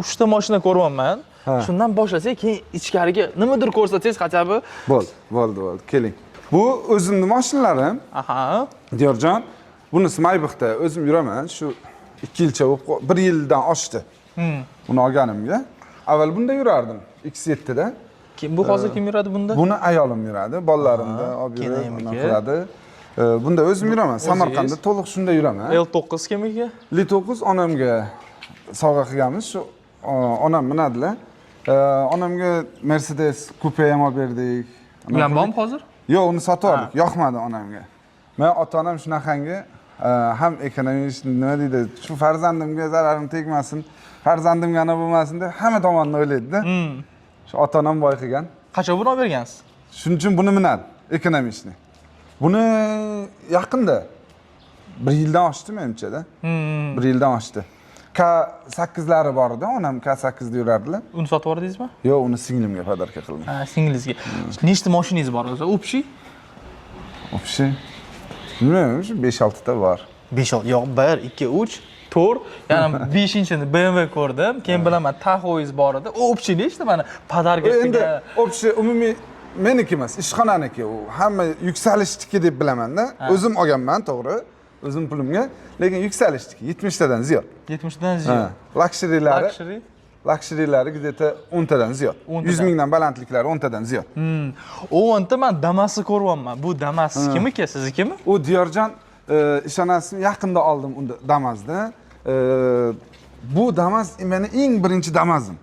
3 ta mashina ko'ryapman. Shundan boshlasak, keyin ichkariga nimadir ko'rsatsangiz qachabi. Bo'ldi. Keling. Bu o'zimning mashinalarim. Aha. Diyorjon, bunisi Maybachda o'zim yuraman. Shu 2 yilcha bo'lib, 1 yildan oshdi. Buni olganimga. Avval bunda yurardim, X7 da. Bu hozir kim yuradi bunda? Buni ayolim yuradi, bolalarimda olib yuradi. Bunda o'zim yuraman. Samarqandda to'liq shunda yuraman. L9 kimga? L9 onamga sovg'a qilganmiz. Shu onam minadilar. Onamga Mercedes Coupe ham olib berdik. Ular bormi hozir? Yo'q, uni sotib oldik. Yoqmadi onamga. Men ota-onam shunaqangi ham ekonomist nima deydi, shu farzandimga zararim tegmasin, farzandimga ana bo'lmasin deb hamma tomondan o'ylaydi-da. Shu ota-onam boy qilgan. Qachon buni olib bergansiz? Shuning uchun buni minadi, ekonomistni. Buni yaqinda 1 yildan oshdi menimcha-da. 1 yildan oshdi. K8lari bor edi, onam K8da yurardilar. Uni sotib yordingizmi? Yo'q, uni singlimga podarka qildim. Ha, singilizga. Nechta mashinangiz bor o'zi? Общий? Общий. Bilmayman, 5-6 ta bor. 5-6, yo'q, 1, 2, 3, 4, yana 5-chini BMW ko'rdim. Keyin bilaman, Taho'ingiz bor edi. Общий nechta mana podarka qilgan. Endi общий umumiy meniki emas, ishxonaniki u. Hamma yuksalishniki deb bilaman-da. O'zim olganman, to'g'ri. O'zim pulimga, lekin yuksalishniki 70 tadan ziyod. 70 tadan ziyod. Luxury-lari где-то 10 tadan ziyod. 100 mingdan balandliklari 10 tadan ziyod. 10 ta men Damas'ni ko'ryapman. Bu Damas kimniki, siznikimi? U Diyorjon, ishonasizmi, yaqinda oldim unda Damas'ni. Bu Damas meni eng birinchi Damas'im.